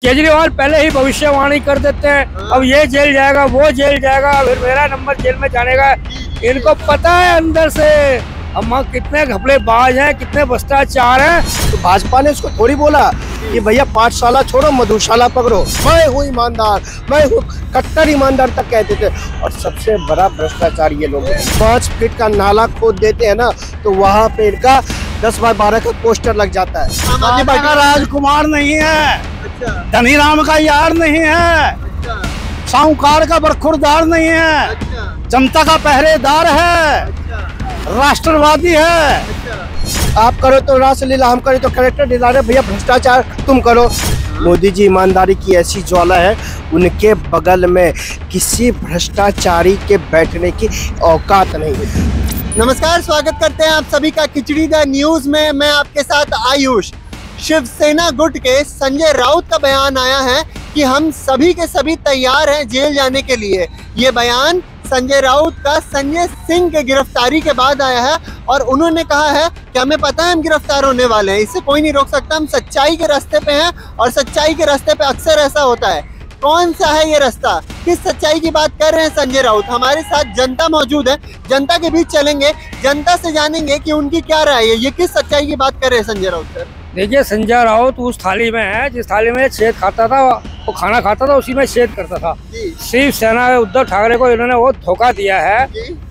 केजरीवाल पहले ही भविष्यवाणी कर देते हैं, अब ये जेल जाएगा, वो जेल जाएगा, फिर मेरा नंबर जेल में जाने का। इनको पता है अंदर से हम कितने घपलेबाज हैं, कितने भ्रष्टाचार हैं। तो भाजपा ने उसको थोड़ी बोला कि भैया पाठशाला छोड़ो मधुशाला पकड़ो। मैं हूँ ईमानदार, मैं हूँ कट्टर ईमानदार तक कहते थे। और सबसे बड़ा भ्रष्टाचार ये लोग 5 फीट का नाला खोद देते हैं ना, तो वहाँ पे इनका 10x12 का पोस्टर लग जाता है। का राजकुमार नहीं है, धनीराम का यार नहीं है, साहूकार का बरखुरदार नहीं है, जनता का पहरेदार है, राष्ट्रवादी है। आप करो तो रासलीला, हम करें तो करेक्टर दिलाने। भैया भ्रष्टाचार तुम करो। मोदी जी ईमानदारी की ऐसी ज्वाला है, उनके बगल में किसी भ्रष्टाचारी के बैठने की औकात नहीं है। नमस्कार, स्वागत करते हैं आप सभी का खिचड़ी द न्यूज में। मैं आपके साथ आयुष। शिवसेना गुट के संजय राउत का बयान आया है कि हम सभी के सभी तैयार हैं जेल जाने के लिए। ये बयान संजय राउत का संजय सिंह के गिरफ्तारी के बाद आया है और उन्होंने कहा है कि हमें पता है हम गिरफ्तार होने वाले हैं, इससे कोई नहीं रोक सकता। हम सच्चाई के रास्ते पे हैं और सच्चाई के रास्ते पे अक्सर ऐसा होता है। कौन सा है ये रास्ता, किस सच्चाई की बात कर रहे हैं संजय राउत? हमारे साथ जनता मौजूद है, जनता के बीच चलेंगे, जनता से जानेंगे कि उनकी क्या राय है, ये किस सच्चाई की बात कर रहे हैं संजय राउत सर। देखिए, संजय राउत उस थाली में है जिस थाली में छेद खाता था, वो खाना खाता था, उसी में छेद करता था। शिवसेना उद्धव ठाकरे को इन्होंने वो धोखा दिया है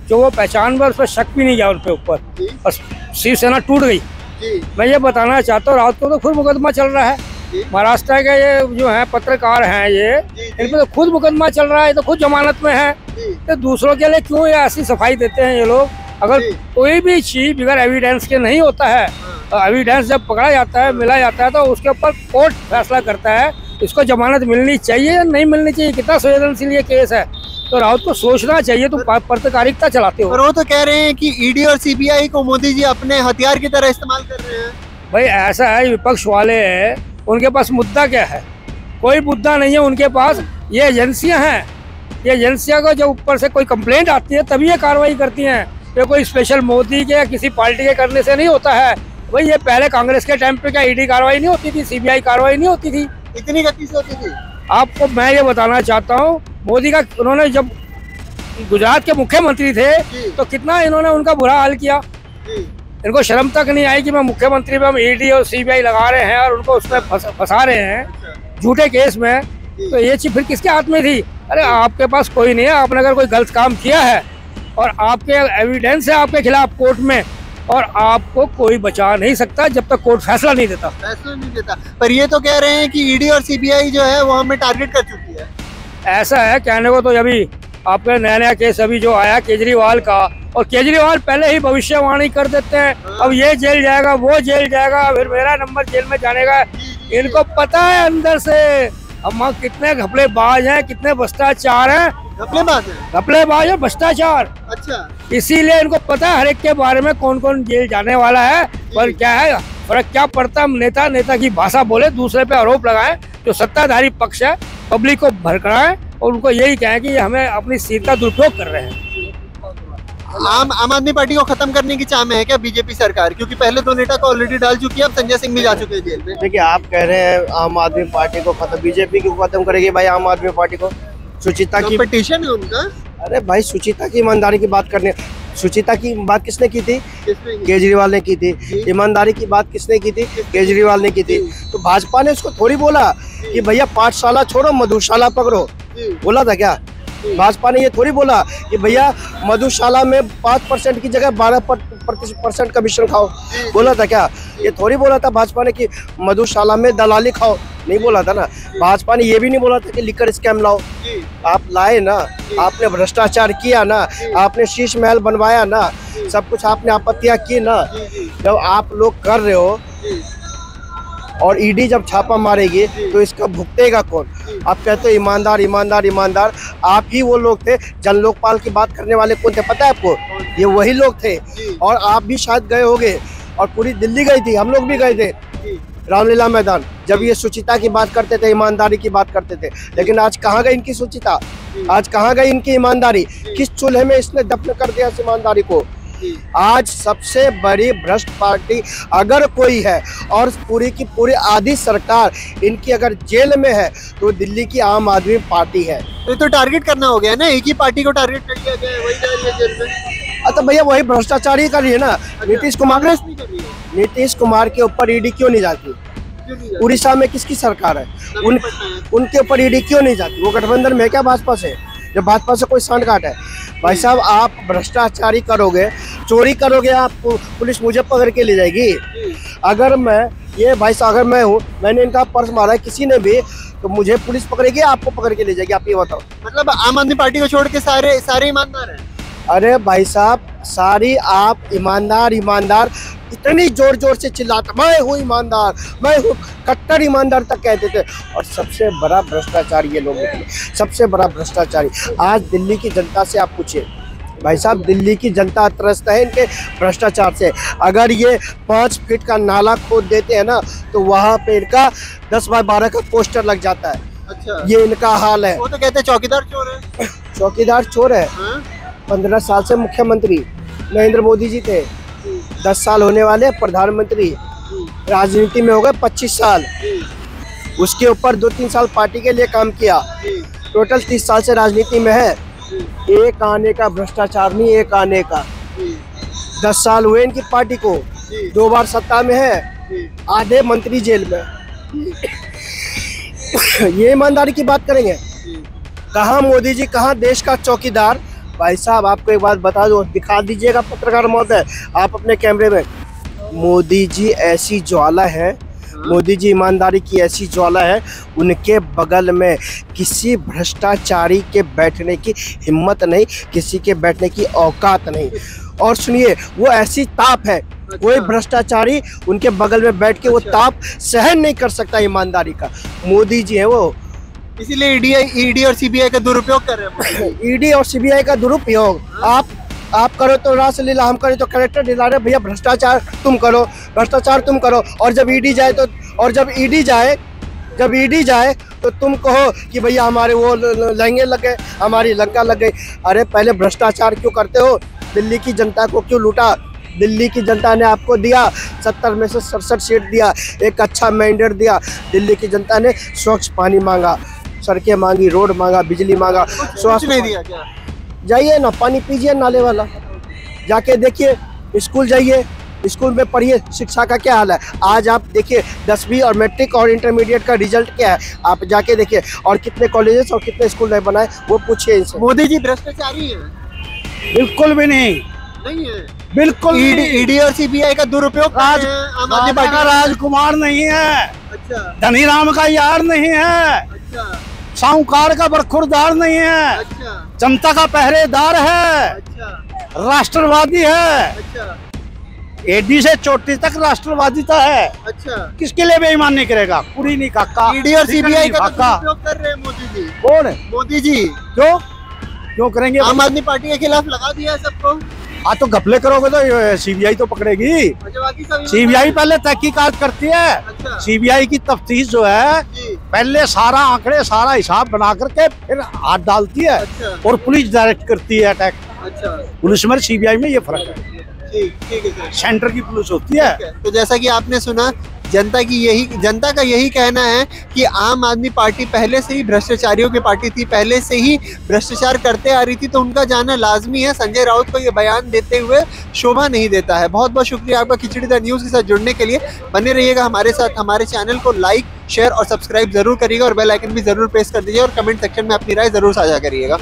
जो वो पहचान पर, उस पर शक भी नहीं गया उनके ऊपर, और शिवसेना टूट गई। मैं ये बताना चाहता हूँ, राउत को तो खुद मुकदमा चल रहा है। महाराष्ट्र के ये जो है पत्रकार हैं, ये इन पर तो खुद मुकदमा चल रहा है, तो खुद जमानत में है। तो दूसरों के लिए क्यों ये ऐसी सफाई देते हैं ये लोग? अगर कोई भी चीज बगैर एविडेंस के नहीं होता है, तो एविडेंस जब पकड़ा जाता है, मिला जाता है, तो उसके ऊपर कोर्ट फैसला करता है इसको जमानत मिलनी चाहिए या नहीं मिलनी चाहिए। कितना संवेदनशील ये केस है, तो राउत को सोचना चाहिए। तुम पत्रकारिता चलाते हो। और वो तो कह रहे हैं कि ईडी और सीबीआई को मोदी जी अपने हथियार की तरह इस्तेमाल कर रहे हैं। भाई ऐसा है, विपक्ष वाले हैं, उनके पास मुद्दा क्या है? कोई मुद्दा नहीं है उनके पास। ये एजेंसियां हैं, ये एजेंसियां को जब ऊपर से कोई कंप्लेंट आती है तभी ये कार्रवाई करती हैं। ये कोई स्पेशल मोदी के या किसी पार्टी के करने से नहीं होता है। भाई ये पहले कांग्रेस के टाइम पे क्या ईडी कार्रवाई नहीं होती थी, सीबीआई कार्रवाई नहीं होती थी? इतनी गति से होती थी? आपको मैं ये बताना चाहता हूँ, मोदी का उन्होंने जब गुजरात के मुख्यमंत्री थे तो कितना इन्होंने उनका बुरा हाल किया। इनको शर्म तक नहीं आई कि मैं मुख्यमंत्री पे हम ईडी और सीबीआई लगा रहे हैं और उनको उसमें फंसा रहे हैं झूठे केस में। तो ये चीज फिर किसके हाथ में थी? अरे आपके पास कोई नहीं है। आपने अगर कोई गलत काम किया है और आपके एविडेंस है आपके खिलाफ कोर्ट में, और आपको कोई बचा नहीं सकता जब तक कोर्ट फैसला नहीं देता। पर ये तो कह रहे हैं कि ईडी और सीबीआई जो है वो हमें टारगेट कर चुकी है। ऐसा है, कहने को तो अभी आपका नया केस अभी जो आया केजरीवाल का, और केजरीवाल पहले ही भविष्यवाणी कर देते हैं, अब ये जेल जाएगा, वो जेल जाएगा, फिर मेरा नंबर जेल में जाने का। इनको पता है अंदर से हम कितने घपलेबाज हैं, कितने भ्रष्टाचार हैं। घपलेबाज है, भ्रष्टाचार। अच्छा, इसीलिए इनको पता है हर एक के बारे में कौन कौन जेल जाने वाला है। पर क्या है फर्क, क्या पड़ता? हम नेता की भाषा बोले, दूसरे पे आरोप लगाएं। जो सत्ताधारी पक्ष है पब्लिक को भड़काएं और उनको यही कहें कि हमें अपनी सीट का दुरुपयोग कर रहे हैं। आम आदमी पार्टी को खत्म करने की चाह में है क्या बीजेपी सरकार? क्योंकि पहले 2 नेता को ऑलरेडी डाल चुकी है, अब संजय सिंह भी जा चुके हैं जेल में। देखिए, आप कह रहे हैं आम आदमी पार्टी को खत्म, बीजेपी को खत्म करेगी भाई आम आदमी पार्टी को? सुचिता की पिटीशन है उनका। अरे भाई, सुचिता की ईमानदारी की बात करने, सुचिता की बात किसने की थी? केजरीवाल ने की थी। ईमानदारी की बात किसने की थी? केजरीवाल ने की थी। तो भाजपा ने उसको थोड़ी बोला कि भैया पाठशाला छोड़ो मधुशाला पकड़ो। बोला था क्या? भाजपा ने ये थोड़ी बोला कि भैया मधुशाला में 5% की जगह 12% कमीशन खाओ। बोला था क्या? ये थोड़ी बोला था भाजपा ने कि मधुशाला में दलाली खाओ। नहीं बोला था ना। भाजपा ने ये भी नहीं बोला था कि लिकर स्कैम लाओ। आप लाए ना, आपने भ्रष्टाचार किया ना, आपने शीश महल बनवाया ना, सब कुछ आपने आपत्तियां की ना। जब आप लोग कर रहे हो और ईडी जब छापा मारेगी तो इसका भुगतेगा कौन? आप कहते हो ईमानदार ईमानदार ईमानदार, आप ही वो लोग थे। जन लोकपाल की बात करने वाले कौन थे पता है आपको? ये वही लोग थे। और आप भी शायद गए होंगे, और पूरी दिल्ली गई थी, हम लोग भी गए थे रामलीला मैदान, जब ये सुचिता की बात करते थे, ईमानदारी की बात करते थे। लेकिन आज कहाँ गई इनकी सुचिता? आज कहाँ गई इनकी ईमानदारी? किस चूल्हे में इसने दफन कर दिया इस ईमानदारी को? आज सबसे बड़ी भ्रष्ट पार्टी अगर कोई है और पूरी की पूरी आधी सरकार इनकी अगर जेल में है तो दिल्ली की आम आदमी पार्टी है। तो टारगेट करना हो गया ना, एक ही पार्टी को टारगेट कर लिया गया है, वही जा रही है जेल में। तो भैया वही भ्रष्टाचारी कर रही है ना। नीतीश कुमार कांग्रेस नहीं कर रही है। नीतीश कुमार के ऊपर ईडी क्यों नहीं जाती? क्यों नहीं जा रही? उड़ीसा में किसकी सरकार है? उनके ऊपर ईडी क्यों नहीं जाती? वो गठबंधन में क्या भाजपा से? जब भाजपा से कोई सांठ काट है। भाई साहब आप भ्रष्टाचारी करोगे, चोरी करोगे, आप पुलिस मुझे पकड़ के ले जाएगी। अगर मैं ये भाई साहब अगर मैं हूँ, मैंने इनका पर्स मारा है किसी ने भी, तो मुझे पुलिस पकड़ेगी, आपको पकड़ के ले जाएगी? आप ये बताओ। मतलब आम आदमी पार्टी को छोड़ के सारे ईमानदार हैं। अरे भाई साहब सारी आप ईमानदार इतनी जोर जोर से चिल्लाते, मैं हूँ ईमानदार, मैं हूँ कट्टर ईमानदार तक कहते थे। और सबसे बड़ा भ्रष्टाचारी ये लोग निकले, सबसे बड़ा भ्रष्टाचारी। आज दिल्ली की जनता से आप पूछिए भाई साहब, दिल्ली की जनता त्रस्त है इनके भ्रष्टाचार से। अगर ये 5 फीट का नाला खोद देते हैं ना तो वहाँ पे इनका 10 बाय 12 का पोस्टर लग जाता है। अच्छा, ये इनका हाल है। वो तो कहते हैं चौकीदार चोर है। चौकीदार चोर है। 15 साल से मुख्यमंत्री नरेंद्र मोदी जी थे, 10 साल होने वाले प्रधानमंत्री, राजनीति में हो गए 25 साल। उसके ऊपर 2-3 साल पार्टी के लिए काम किया, टोटल 30 साल से राजनीति में है। एक आने का भ्रष्टाचार नहीं, एक आने का। 10 साल हुए इनकी पार्टी को, 2 बार सत्ता में है, आधे मंत्री जेल में। ये ईमानदारी की बात करेंगे? कहाँ मोदी जी, कहाँ देश का चौकीदार? भाई साहब आपको एक बात बता दो, दिखा दीजिएगा पत्रकार महोदय आप अपने कैमरे में। मोदी जी ऐसी ज्वाला है, मोदी जी ईमानदारी की ऐसी ज्वाला है, उनके बगल में किसी भ्रष्टाचारी के बैठने की हिम्मत नहीं, किसी के बैठने की औकात नहीं। और सुनिए वो ऐसी ताप है, कोई भ्रष्टाचारी उनके बगल में बैठ के वो ताप सहन नहीं कर सकता ईमानदारी का। मोदी जी है वो, इसीलिए ईडी और सीबीआई का दुरुपयोग कर रहे हैं। ईडी और सीबीआई का दुरुपयोग आप करो तो रासलीला, हम करें तो करेक्टर दिला रहे। भैया भ्रष्टाचार तुम करो, भ्रष्टाचार तुम करो। और जब ईडी जाए तो तुम कहो कि भैया हमारे वो लहंगे लग गए, हमारी लंका लग गई। अरे पहले भ्रष्टाचार क्यों करते हो? दिल्ली की जनता को क्यों लूटा? दिल्ली की जनता ने आपको दिया, 70 में से 67 सीट दिया, एक अच्छा मैंडेट दिया। दिल्ली की जनता ने स्वच्छ पानी मांगा, सड़कें मांगी, रोड मांगा, बिजली मांगा, स्वास्थ्य नहीं दिया क्या? जाइए ना, पानी पीजिए नाले वाला, जाके देखिए, स्कूल जाइए, स्कूल में पढ़िए, शिक्षा का क्या हाल है। आज आप देखिए 10वीं और मैट्रिक और इंटरमीडिएट का रिजल्ट क्या है, आप जाके देखिए। और कितने कॉलेजेस और कितने स्कूल नहीं बनाए वो पूछिए इनसे। मोदी जी भ्रष्टाचारी है? बिल्कुल भी नहीं है, बिल्कुल। ईडी और सीबीआई का दुरुपयोग कर रहे हैं आम आदमी पार्टी। राजकुमार नहीं है, अच्छा, धनीराम का यार नहीं है, अच्छा, साहूकार का बरखुरदार नहीं है, अच्छा, जनता का पहरेदार है, अच्छा, राष्ट्रवादी है, अच्छा, एडी से चोटी तक राष्ट्रवादिता है। अच्छा। किसके लिए बेईमान नहीं करेगा? पूरी नहीं काका। ईडी और सीबीआई का दुरुपयोग कर रहे हैं मोदी जी। कौन? मोदी जी। क्यों करेंगे? आम आदमी पार्टी के खिलाफ लगा दिया है सबको। हाँ तो घपले करोगे तो सीबीआई तो पकड़ेगी। सीबीआई पहले तहकीकात करती है। अच्छा। सीबीआई की तफ्तीश जो है पहले सारा आंकड़े सारा हिसाब बना करके फिर हाथ डालती है। अच्छा। और पुलिस डायरेक्ट करती है अटैक। अच्छा। पुलिस में सीबीआई में ये फर्क है। ठीक है। सेंटर की पुलिस होती है। तो जैसा कि आपने सुना, जनता का यही कहना है कि आम आदमी पार्टी पहले से ही भ्रष्टाचारियों की पार्टी थी, पहले से ही भ्रष्टाचार करते आ रही थी, तो उनका जाना लाजमी है। संजय राउत को ये बयान देते हुए शोभा नहीं देता है। बहुत बहुत शुक्रिया आपका खिचड़ी द न्यूज़ के साथ जुड़ने के लिए। बने रहिएगा हमारे साथ। हमारे चैनल को लाइक, शेयर और सब्सक्राइब जरूर करिएगा और बेल आइकन भी जरूर प्रेस कर दीजिए और कमेंट सेक्शन में अपनी राय जरूर साझा करिएगा।